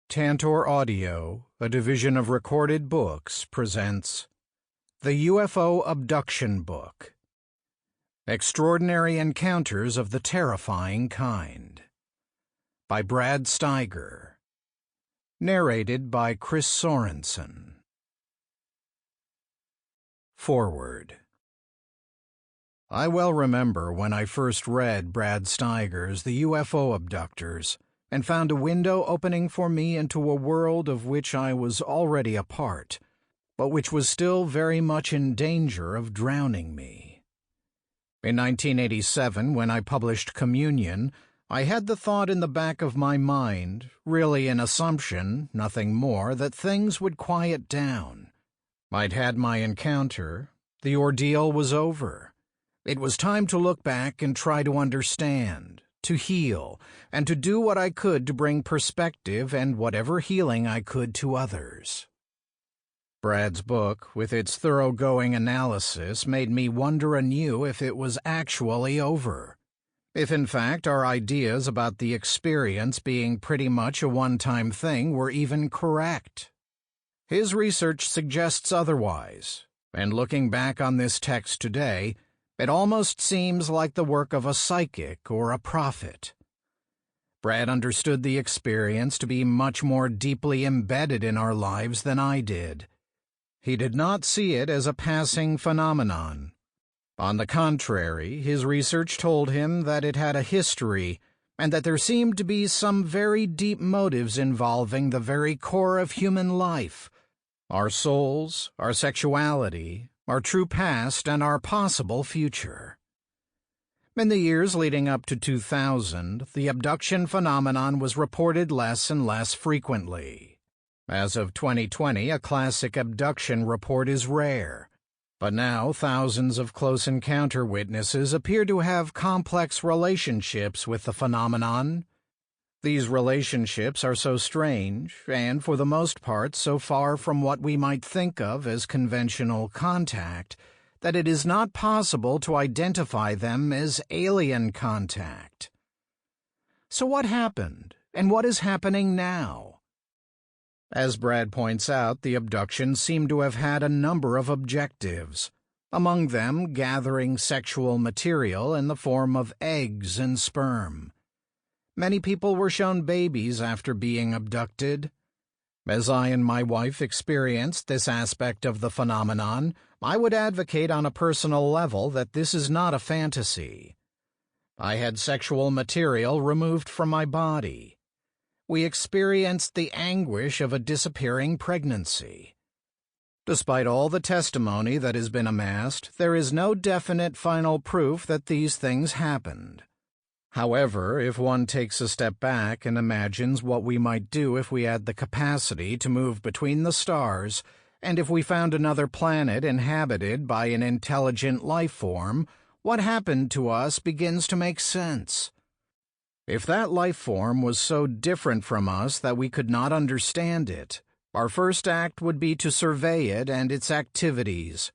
Tantor Audio, a division of Recorded Books, presents the UFO Abduction book, Extraordinary Encounters of the Terrifying Kind, by Brad Steiger, narrated by Chris Sorensen. Foreword. I well remember when I first read Brad Steiger's The UFO Abductors, and found a window opening for me into a world of which I was already a part, but which was still very much in danger of drowning me. In 1987, when I published Communion, I had the thought in the back of my mind, really an assumption, nothing more, that things would quiet down. I'd had my encounter. The ordeal was over. It was time to look back and try to understand, to heal, and to do what I could to bring perspective and whatever healing I could to others. Brad's book, with its thoroughgoing analysis, made me wonder anew if it was actually over. If in fact our ideas about the experience being pretty much a one-time thing were even correct. His research suggests otherwise, and looking back on this text today, it almost seems like the work of a psychic or a prophet. Brad understood the experience to be much more deeply embedded in our lives than I did. He did not see it as a passing phenomenon. On the contrary, his research told him that it had a history, and that there seemed to be some very deep motives involving the very core of human life, our souls, our sexuality, our true past, and our possible future. In the years leading up to 2000, the abduction phenomenon was reported less and less frequently. As of 2020, a classic abduction report is rare, but now thousands of close encounter witnesses appear to have complex relationships with the phenomenon. These relationships are so strange, and for the most part so far from what we might think of as conventional contact, that it is not possible to identify them as alien contact. So what happened, and what is happening now? As Brad points out, the abductions seem to have had a number of objectives, among them gathering sexual material in the form of eggs and sperm. Many people were shown babies after being abducted. As I and my wife experienced this aspect of the phenomenon, I would advocate on a personal level that this is not a fantasy. I had sexual material removed from my body. We experienced the anguish of a disappearing pregnancy. Despite all the testimony that has been amassed, there is no definite final proof that these things happened. However, if one takes a step back and imagines what we might do if we had the capacity to move between the stars, and if we found another planet inhabited by an intelligent life form, what happened to us begins to make sense. If that life form was so different from us that we could not understand it, our first act would be to survey it and its activities.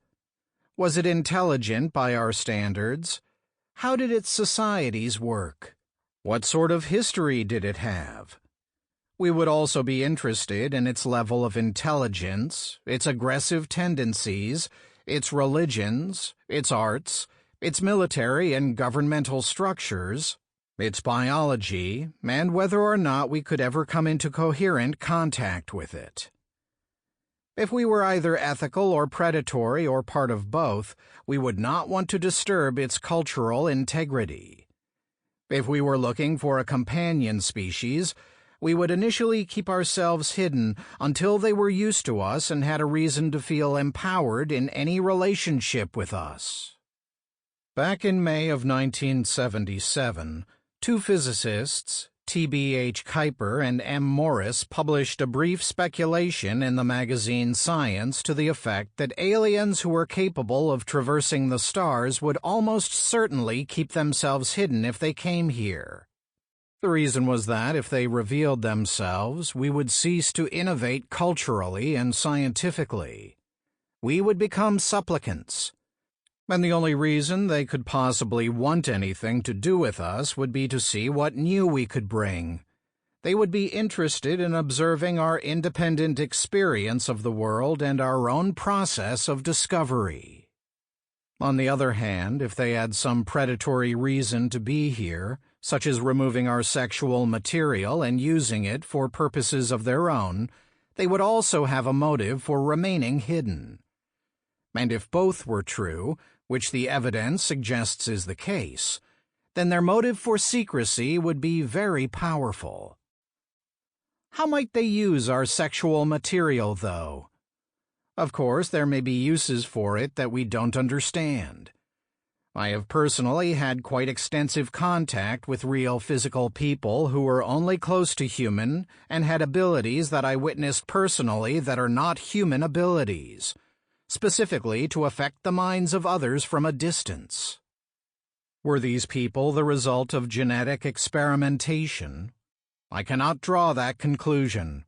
Was it intelligent by our standards? How did its societies work? What sort of history did it have? We would also be interested in its level of intelligence, its aggressive tendencies, its religions, its arts, its military and governmental structures, its biology, and whether or not we could ever come into coherent contact with it. If we were either ethical or predatory or part of both, we would not want to disturb its cultural integrity. If we were looking for a companion species, we would initially keep ourselves hidden until they were used to us and had a reason to feel empowered in any relationship with us. Back in May of 1977, two physicists, T.B.H. Kuiper and M. Morris, published a brief speculation in the magazine Science to the effect that aliens who were capable of traversing the stars would almost certainly keep themselves hidden if they came here. The reason was that if they revealed themselves, we would cease to innovate culturally and scientifically. We would become supplicants. And the only reason they could possibly want anything to do with us would be to see what new we could bring. They would be interested in observing our independent experience of the world and our own process of discovery. On the other hand, if they had some predatory reason to be here, such as removing our sexual material and using it for purposes of their own, they would also have a motive for remaining hidden. And if both were true, which the evidence suggests is the case, then their motive for secrecy would be very powerful. How might they use our sexual material, though? Of course, there may be uses for it that we don't understand. I have personally had quite extensive contact with real physical people who were only close to human and had abilities that I witnessed personally that are not human abilities, specifically to affect the minds of others from a distance. Were these people the result of genetic experimentation? I cannot draw that conclusion.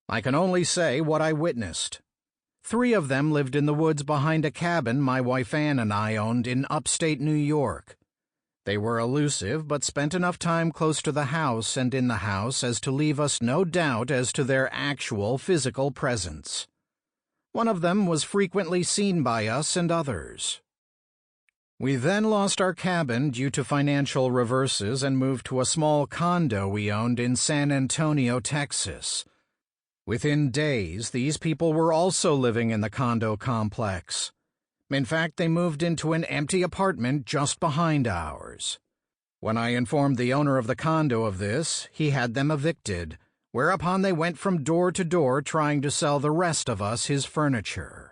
I can only say what I witnessed. 3 of them lived in the woods behind a cabin my wife Ann and I owned in upstate New York. They were elusive but spent enough time close to the house and in the house as to leave us no doubt as to their actual physical presence. One of them was frequently seen by us and others. We then lost our cabin due to financial reverses and moved to a small condo we owned in San Antonio, Texas. Within days, these people were also living in the condo complex. In fact, they moved into an empty apartment just behind ours. When I informed the owner of the condo of this, he had them evicted, whereupon they went from door to door trying to sell the rest of us his furniture.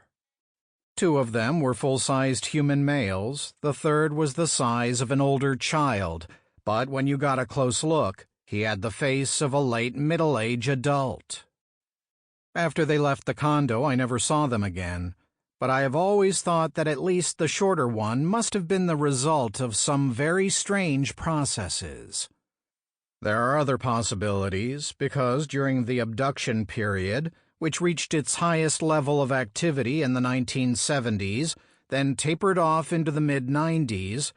2 of them were full-sized human males, the third was the size of an older child, but when you got a close look, he had the face of a late middle-age adult. After they left the condo, I never saw them again, but I have always thought that at least the shorter one must have been the result of some very strange processes. There are other possibilities, because during the abduction period, which reached its highest level of activity in the 1970s, then tapered off into the mid-90s,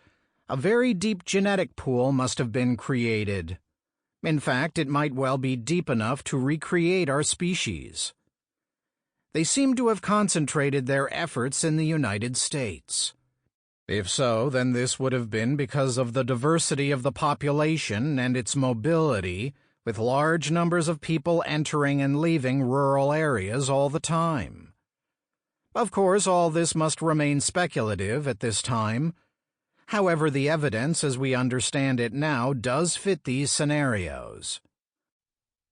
a very deep genetic pool must have been created. In fact, it might well be deep enough to recreate our species. They seem to have concentrated their efforts in the United States. If so, then this would have been because of the diversity of the population and its mobility, with large numbers of people entering and leaving rural areas all the time. Of course, all this must remain speculative at this time. However, the evidence as we understand it now does fit these scenarios.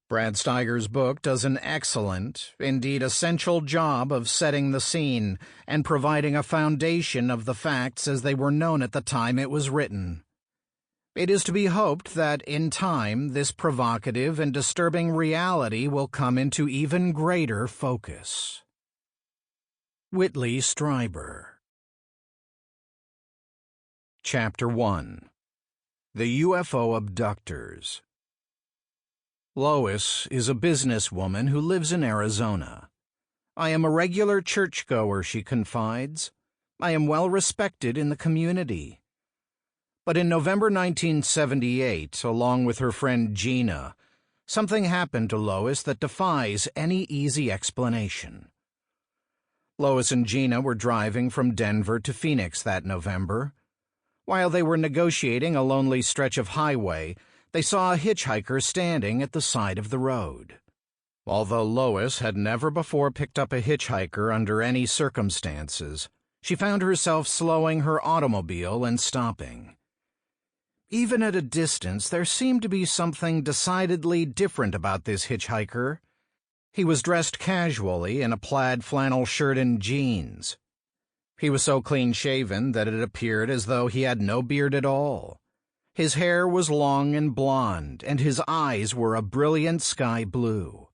Brad Steiger's book does an excellent, indeed essential job of setting the scene and providing a foundation of the facts as they were known at the time it was written. It is to be hoped that, in time, this provocative and disturbing reality will come into even greater focus. Whitley Strieber. Chapter 1. The UFO Abductors. Lois is a businesswoman who lives in Arizona. I am a regular churchgoer, she confides. I am well respected in the community. But in November 1978, along with her friend Gina, something happened to Lois that defies any easy explanation. Lois and Gina were driving from Denver to Phoenix that November. While they were negotiating a lonely stretch of highway, they saw a hitchhiker standing at the side of the road. Although Lois had never before picked up a hitchhiker under any circumstances, she found herself slowing her automobile and stopping. Even at a distance, there seemed to be something decidedly different about this hitchhiker. He was dressed casually in a plaid flannel shirt and jeans. He was so clean-shaven that it appeared as though he had no beard at all. His hair was long and blonde, and his eyes were a brilliant sky blue.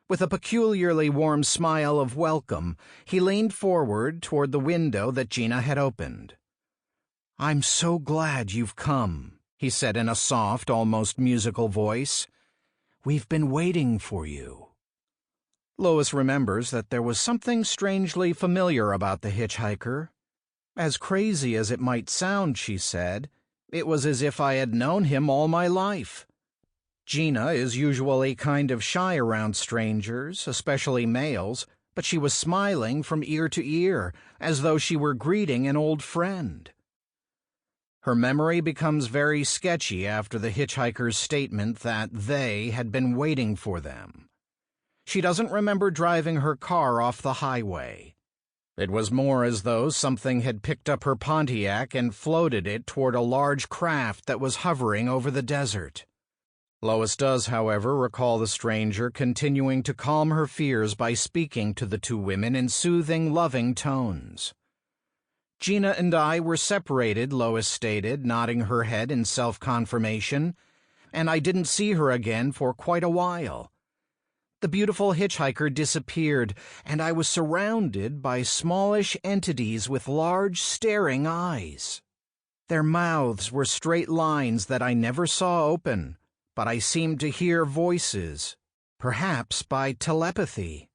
With a peculiarly warm smile of welcome, he leaned forward toward the window that Gina had opened. "I'm so glad you've come," he said in a soft, almost musical voice. "We've been waiting for you." Lois remembers that there was something strangely familiar about the hitchhiker. As crazy as it might sound, she said, it was as if I had known him all my life. Gina is usually kind of shy around strangers, especially males, but she was smiling from ear to ear, as though she were greeting an old friend. Her memory becomes very sketchy after the hitchhiker's statement that they had been waiting for them. She doesn't remember driving her car off the highway. It was more as though something had picked up her Pontiac and floated it toward a large craft that was hovering over the desert. Lois does, however, recall the stranger continuing to calm her fears by speaking to the two women in soothing, loving tones. Gina and I were separated, Lois stated, nodding her head in self-confirmation, and I didn't see her again for quite a while. The beautiful hitchhiker disappeared, and I was surrounded by smallish entities with large, staring eyes. Their mouths were straight lines that I never saw open, but I seemed to hear voices, perhaps by telepathy.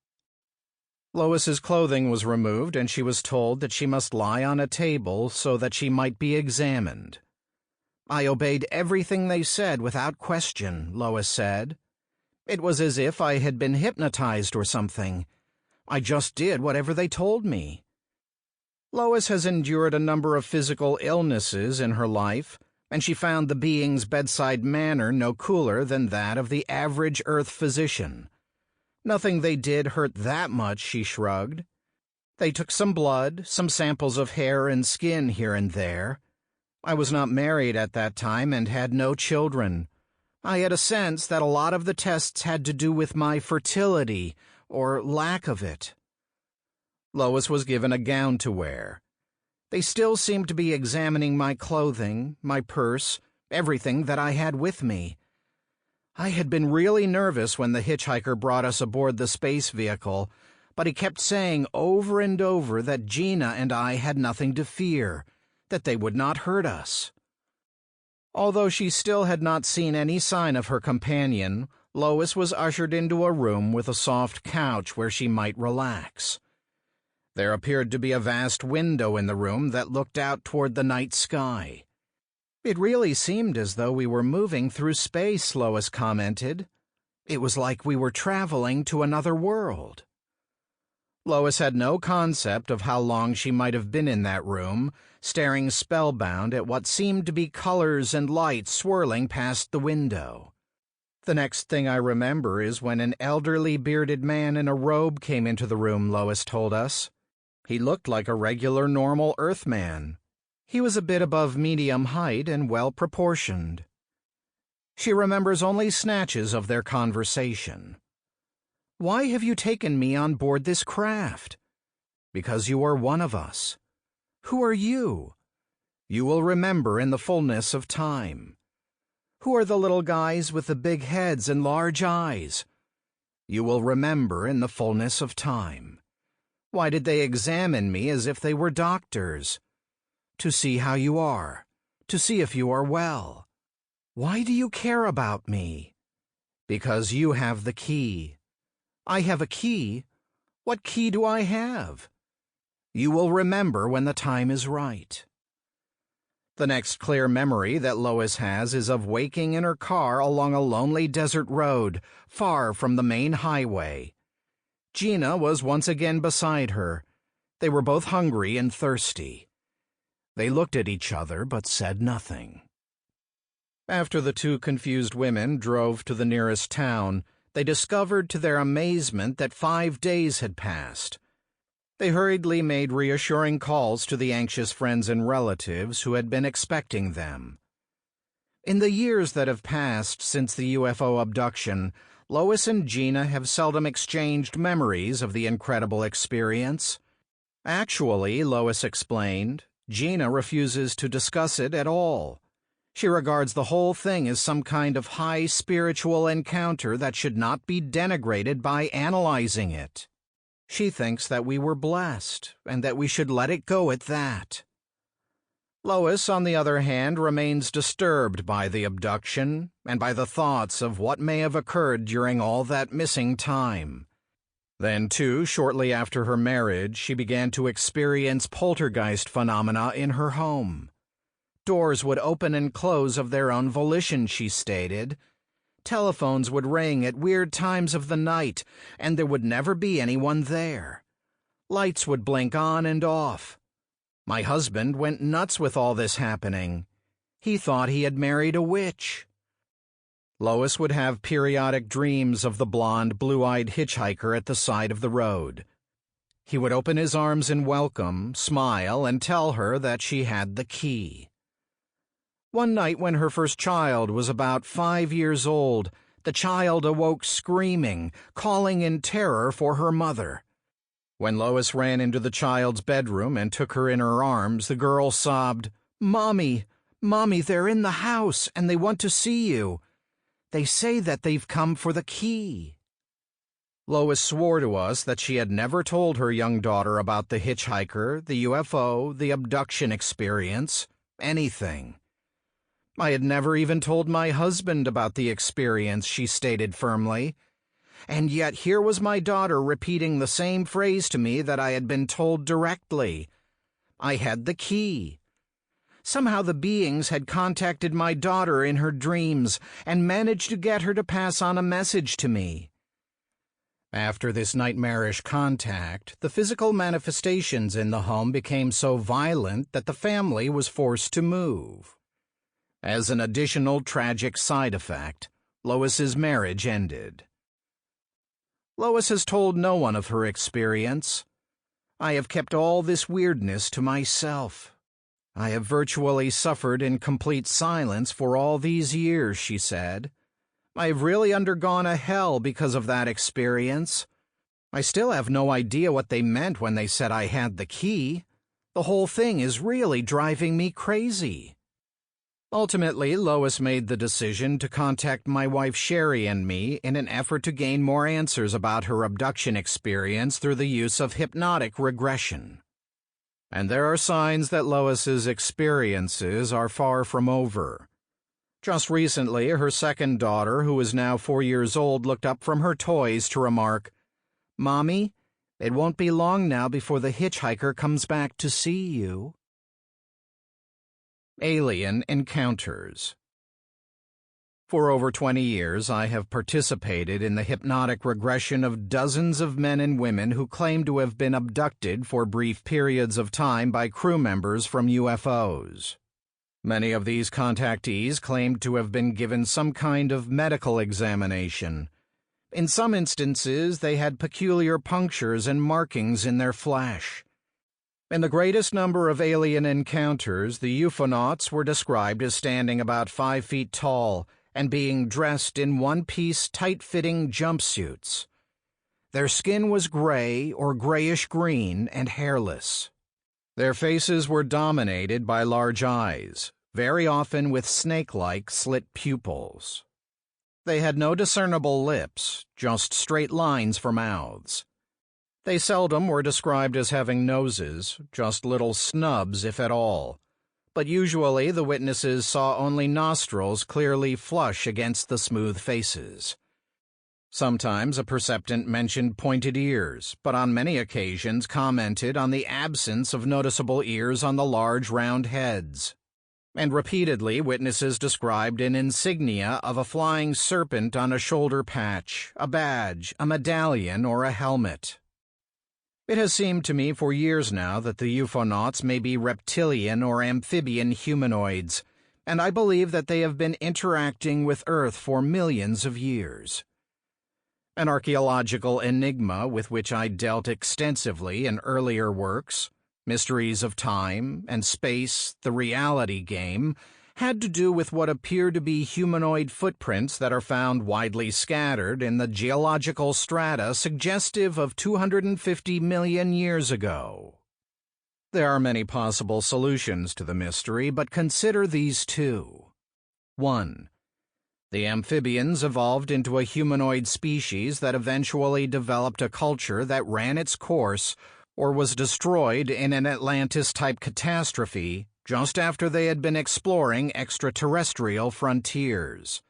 Lois's clothing was removed, and she was told that she must lie on a table so that she might be examined. I obeyed everything they said without question, Lois said. It was as if I had been hypnotized or something. I just did whatever they told me. Lois has endured a number of physical illnesses in her life, and she found the being's bedside manner no cooler than that of the average Earth physician. Nothing they did hurt that much, she shrugged. They took some blood, some samples of hair and skin here and there. I was not married at that time and had no children. I had a sense that a lot of the tests had to do with my fertility, or lack of it. Lois was given a gown to wear. They still seemed to be examining my clothing, my purse, everything that I had with me. I had been really nervous when the hitchhiker brought us aboard the space vehicle, but he kept saying over and over that Gina and I had nothing to fear, that they would not hurt us. Although she still had not seen any sign of her companion, Lois was ushered into a room with a soft couch where she might relax. There appeared to be a vast window in the room that looked out toward the night sky. It really seemed as though we were moving through space, Lois commented. It was like we were traveling to another world. Lois had no concept of how long she might have been in that room, staring spellbound at what seemed to be colors and lights swirling past the window. The next thing I remember is when an elderly bearded man in a robe came into the room, Lois told us. He looked like a regular normal Earthman. He was a bit above medium height and well-proportioned. She remembers only snatches of their conversation. "Why have you taken me on board this craft?" "Because you are one of us." "Who are you?" "You will remember in the fullness of time." "Who are the little guys with the big heads and large eyes?" "You will remember in the fullness of time." "Why did they examine me as if they were doctors?" "To see how you are, to see if you are well." "Why do you care about me?" "Because you have the key." "I have a key? What key do I have?" "You will remember when the time is right." The next clear memory that Lois has is of waking in her car along a lonely desert road, far from the main highway. Gina was once again beside her. They were both hungry and thirsty. They looked at each other but said nothing. After the two confused women drove to the nearest town, they discovered to their amazement that 5 days had passed. They hurriedly made reassuring calls to the anxious friends and relatives who had been expecting them. In the years that have passed since the UFO abduction, Lois and Gina have seldom exchanged memories of the incredible experience. Actually, Lois explained, Gina refuses to discuss it at all. She regards the whole thing as some kind of high spiritual encounter that should not be denigrated by analyzing it. She thinks that we were blessed, and that we should let it go at that. Lois, on the other hand, remains disturbed by the abduction, and by the thoughts of what may have occurred during all that missing time. Then, too, shortly after her marriage, she began to experience poltergeist phenomena in her home. Doors would open and close of their own volition, she stated. Telephones would ring at weird times of the night, and there would never be anyone there. Lights would blink on and off. My husband went nuts with all this happening. He thought he had married a witch. Lois would have periodic dreams of the blonde, blue-eyed hitchhiker at the side of the road. He would open his arms in welcome, smile, and tell her that she had the key. One night when her first child was about 5 years old, the child awoke screaming, calling in terror for her mother. When Lois ran into the child's bedroom and took her in her arms, the girl sobbed, "Mommy, Mommy, they're in the house and they want to see you. They say that they've come for the key." Lois swore to us that she had never told her young daughter about the hitchhiker, the UFO, the abduction experience, anything. I had never even told my husband about the experience, she stated firmly. And yet here was my daughter repeating the same phrase to me that I had been told directly. I had the key. Somehow the beings had contacted my daughter in her dreams and managed to get her to pass on a message to me. After this nightmarish contact, the physical manifestations in the home became so violent that the family was forced to move. As an additional tragic side effect, Lois's marriage ended. Lois has told no one of her experience. I have kept all this weirdness to myself. I have virtually suffered in complete silence for all these years, she said. I have really undergone a hell because of that experience. I still have no idea what they meant when they said I had the key. The whole thing is really driving me crazy. Ultimately, Lois made the decision to contact my wife Sherry and me in an effort to gain more answers about her abduction experience through the use of hypnotic regression. And there are signs that Lois's experiences are far from over. Just recently, her second daughter, who is now 4 years old, looked up from her toys to remark, "Mommy, it won't be long now before the hitchhiker comes back to see you." Alien Encounters. For over 20 years, I have participated in the hypnotic regression of dozens of men and women who claim to have been abducted for brief periods of time by crew members from UFOs. Many of these contactees claimed to have been given some kind of medical examination. In some instances, they had peculiar punctures and markings in their flesh. In the greatest number of alien encounters, the UFOnauts were described as standing about 5 feet tall and being dressed in one-piece, tight-fitting jumpsuits. Their skin was gray or grayish-green and hairless. Their faces were dominated by large eyes, very often with snake-like slit pupils. They had no discernible lips, just straight lines for mouths. They seldom were described as having noses, just little snubs if at all, but usually the witnesses saw only nostrils clearly flush against the smooth faces. Sometimes a perceptant mentioned pointed ears, but on many occasions commented on the absence of noticeable ears on the large round heads. And repeatedly witnesses described an insignia of a flying serpent on a shoulder patch, a badge, a medallion, or a helmet. It has seemed to me for years now that the UFOnauts may be reptilian or amphibian humanoids, and I believe that they have been interacting with Earth for millions of years. An archaeological enigma with which I dealt extensively in earlier works, Mysteries of Time and Space, The Reality Game, had to do with what appear to be humanoid footprints that are found widely scattered in the geological strata suggestive of 250 million years ago. There are many possible solutions to the mystery, but consider these two. 1. The amphibians evolved into a humanoid species that eventually developed a culture that ran its course or was destroyed in an Atlantis-type catastrophe just after they had been exploring extraterrestrial frontiers.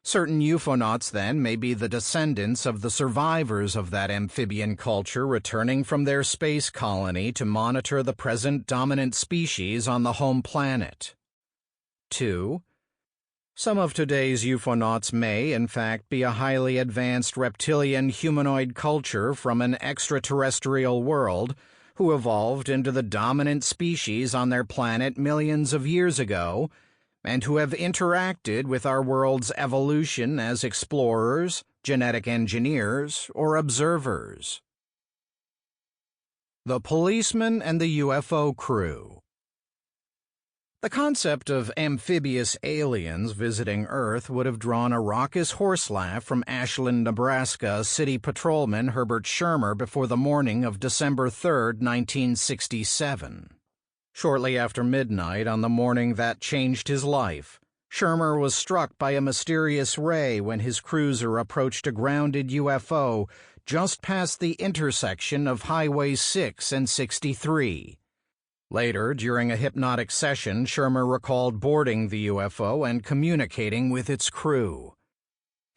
Certain UFOnauts, then, may be the descendants of the survivors of that amphibian culture returning from their space colony to monitor the present dominant species on the home planet. 2. Some of today's ufonauts may, in fact, be a highly advanced reptilian humanoid culture from an extraterrestrial world who evolved into the dominant species on their planet millions of years ago, and who have interacted with our world's evolution as explorers, genetic engineers, or observers. The Policeman and the UFO Crew. The concept of amphibious aliens visiting Earth would have drawn a raucous horse laugh from Ashland, Nebraska city patrolman Herbert Schirmer before the morning of December 3, 1967. Shortly after midnight on the morning that changed his life, Schirmer was struck by a mysterious ray when his cruiser approached a grounded UFO just past the intersection of Highway 6 and 63. Later, during a hypnotic session, Schirmer recalled boarding the UFO and communicating with its crew.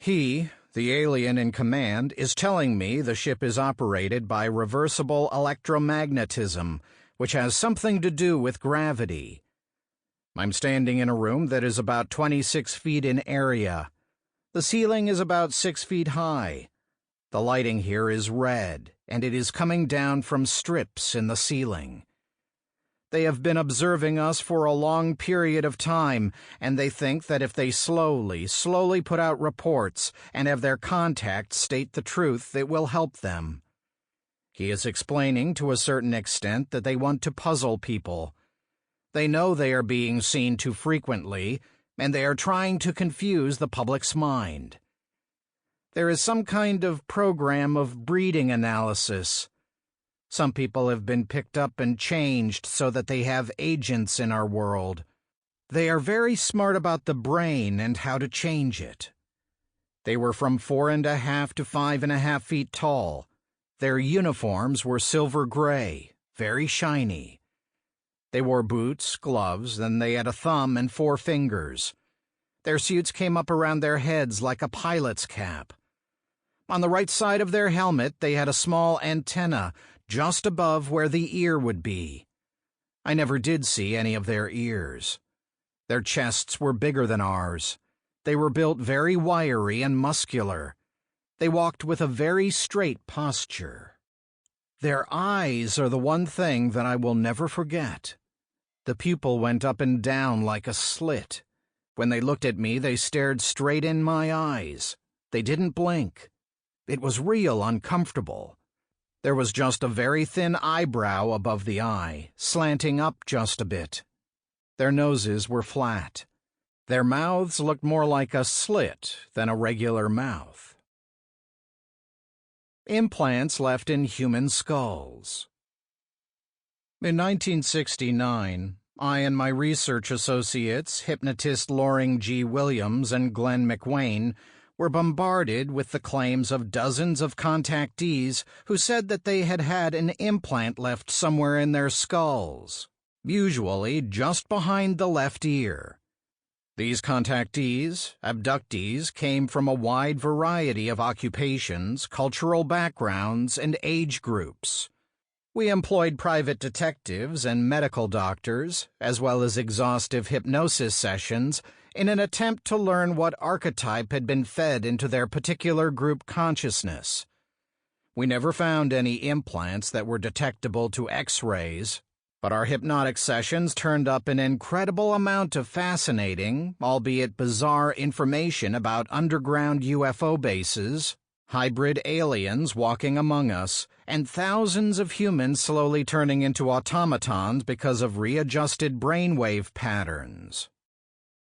He, the alien in command, is telling me the ship is operated by reversible electromagnetism, which has something to do with gravity. I'm standing in a room that is about 26 feet in area. The ceiling is about 6 feet high. The lighting here is red, and it is coming down from strips in the ceiling. They have been observing us for a long period of time, and they think that if they slowly put out reports and have their contacts state the truth, it will help them. He is explaining to a certain extent that they want to puzzle people. They know they are being seen too frequently, and they are trying to confuse the public's mind. There is some kind of program of breeding analysis. Some people have been picked up and changed so that they have agents in our world. They are very smart about the brain and how to change it. They were from 4.5 to 5.5 feet tall. Their uniforms were silver gray, very shiny. They wore boots, gloves, and they had a thumb and 4 fingers. Their suits came up around their heads like a pilot's cap. On the right side of their helmet, they had a small antenna just above where the ear would be. I never did see any of their ears. Their chests were bigger than ours. They were built very wiry and muscular. They walked with a very straight posture. Their eyes are the one thing that I will never forget. The pupil went up and down like a slit. When they looked at me, they stared straight in my eyes. They didn't blink. It was real uncomfortable. There was just a very thin eyebrow above the eye, slanting up just a bit. Their noses were flat. Their mouths looked more like a slit than a regular mouth. Implants left in human skulls. In 1969, I and my research associates, hypnotist Loring G. Williams and Glenn McWayne, were bombarded with the claims of dozens of contactees who said that they had had an implant left somewhere in their skulls, usually just behind the left ear. These contactees, abductees, came from a wide variety of occupations, cultural backgrounds, and age groups. We employed private detectives and medical doctors, as well as exhaustive hypnosis sessions, in an attempt to learn what archetype had been fed into their particular group consciousness. We never found any implants that were detectable to X-rays, but our hypnotic sessions turned up an incredible amount of fascinating, albeit bizarre information about underground UFO bases, hybrid aliens walking among us, and thousands of humans slowly turning into automatons because of readjusted brainwave patterns.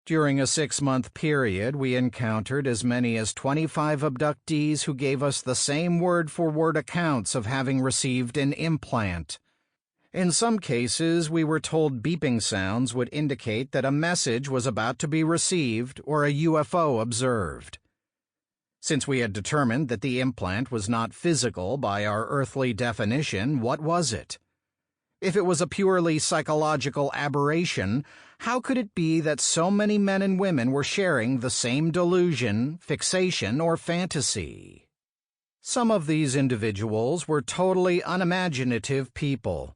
During a 6-month period, we encountered as many as 25 abductees who gave us the same word-for-word accounts of having received an implant. In some cases, we were told beeping sounds would indicate that a message was about to be received or a UFO observed. Since we had determined that the implant was not physical by our earthly definition, what was it? If it was a purely psychological aberration, how could it be that so many men and women were sharing the same delusion, fixation, or fantasy? Some of these individuals were totally unimaginative people.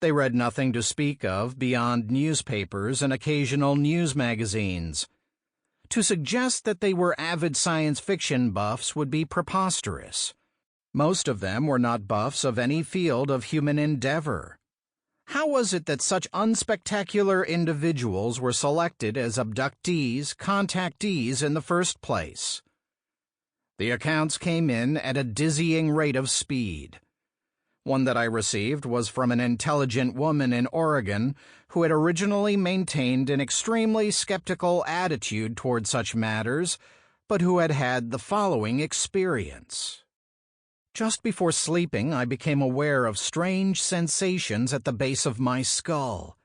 They read nothing to speak of beyond newspapers and occasional news magazines. To suggest that they were avid science fiction buffs would be preposterous. Most of them were not buffs of any field of human endeavor. How was it that such unspectacular individuals were selected as abductees, contactees in the first place? The accounts came in at a dizzying rate of speed. One that I received was from an intelligent woman in Oregon who had originally maintained an extremely skeptical attitude toward such matters, but who had had the following experience. Just before sleeping, I became aware of strange sensations at the base of my skull.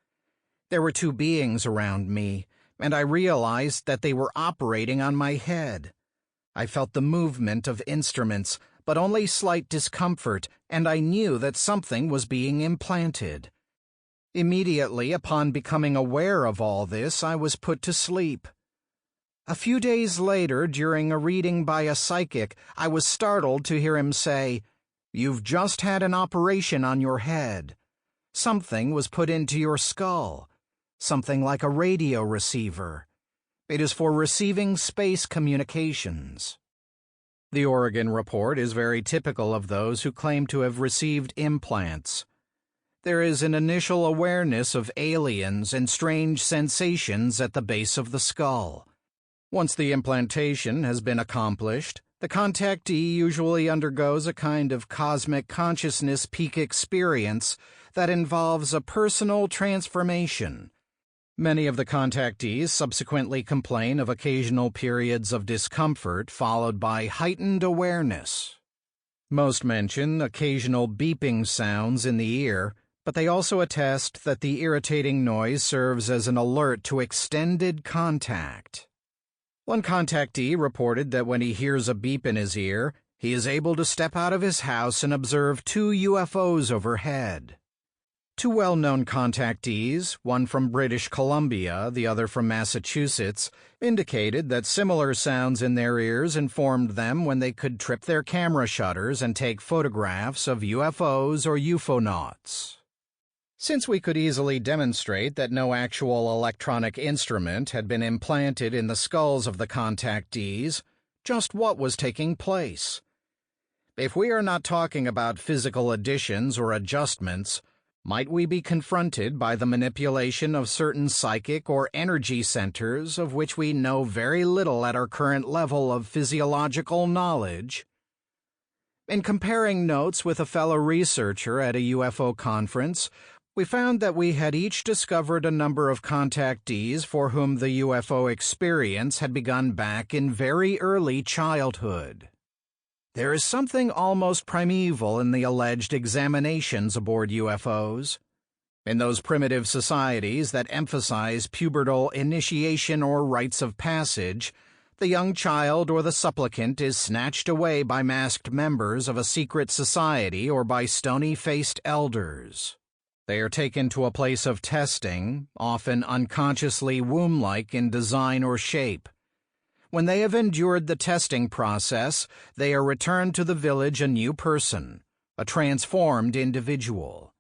There were two beings around me, and I realized that they were operating on my head. I felt the movement of instruments, but only slight discomfort, and I knew that something was being implanted. Immediately upon becoming aware of all this, I was put to sleep. A few days later, during a reading by a psychic, I was startled to hear him say, "You've just had an operation on your head. Something was put into your skull, something like a radio receiver. It is for receiving space communications." The Oregon report is very typical of those who claim to have received implants. There is an initial awareness of aliens and strange sensations at the base of the skull. Once the implantation has been accomplished, the contactee usually undergoes a kind of cosmic consciousness peak experience that involves a personal transformation. Many of the contactees subsequently complain of occasional periods of discomfort followed by heightened awareness. Most mention occasional beeping sounds in the ear, but they also attest that the irritating noise serves as an alert to extended contact. One contactee reported that when he hears a beep in his ear, he is able to step out of his house and observe two UFOs overhead. Two well-known contactees, one from British Columbia, the other from Massachusetts, indicated that similar sounds in their ears informed them when they could trip their camera shutters and take photographs of UFOs or ufonauts. Since we could easily demonstrate that no actual electronic instrument had been implanted in the skulls of the contactees, just what was taking place? If we are not talking about physical additions or adjustments, might we be confronted by the manipulation of certain psychic or energy centers of which we know very little at our current level of physiological knowledge? In comparing notes with a fellow researcher at a UFO conference, we found that we had each discovered a number of contactees for whom the UFO experience had begun back in very early childhood. There is something almost primeval in the alleged examinations aboard UFOs. In those primitive societies that emphasize pubertal initiation or rites of passage, the young child or the supplicant is snatched away by masked members of a secret society or by stony-faced elders. They are taken to a place of testing, often unconsciously womb-like in design or shape. When they have endured the testing process, they are returned to the village a new person, a transformed individual.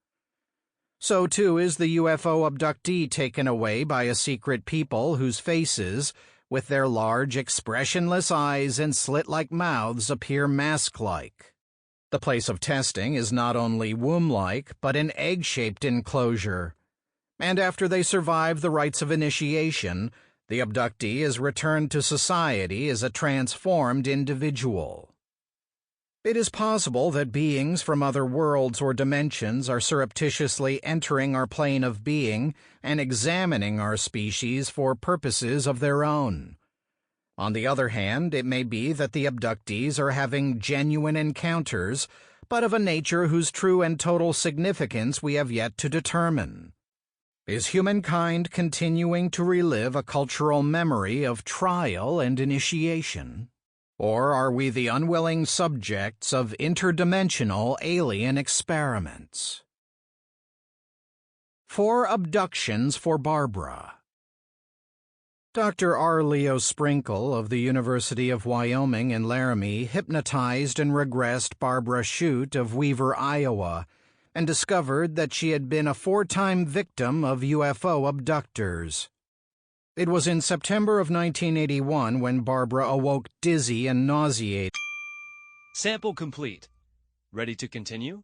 So too is the UFO abductee taken away by a secret people whose faces, with their large expressionless eyes and slit-like mouths, appear mask-like. The place of testing is not only womb-like, but an egg-shaped enclosure. And after they survive the rites of initiation, the abductee is returned to society as a transformed individual. It is possible that beings from other worlds or dimensions are surreptitiously entering our plane of being and examining our species for purposes of their own. On the other hand, it may be that the abductees are having genuine encounters, but of a nature whose true and total significance we have yet to determine. Is humankind continuing to relive a cultural memory of trial and initiation? Or are we the unwilling subjects of interdimensional alien experiments? 4 abductions for Barbara. Dr. R. Leo Sprinkle of the University of Wyoming in Laramie hypnotized and regressed Barbara Shute of Weaver, Iowa, and discovered that she had been a 4-time victim of UFO abductors. It was in September of 1981 when Barbara awoke dizzy and nauseated. Sample complete. Ready to continue?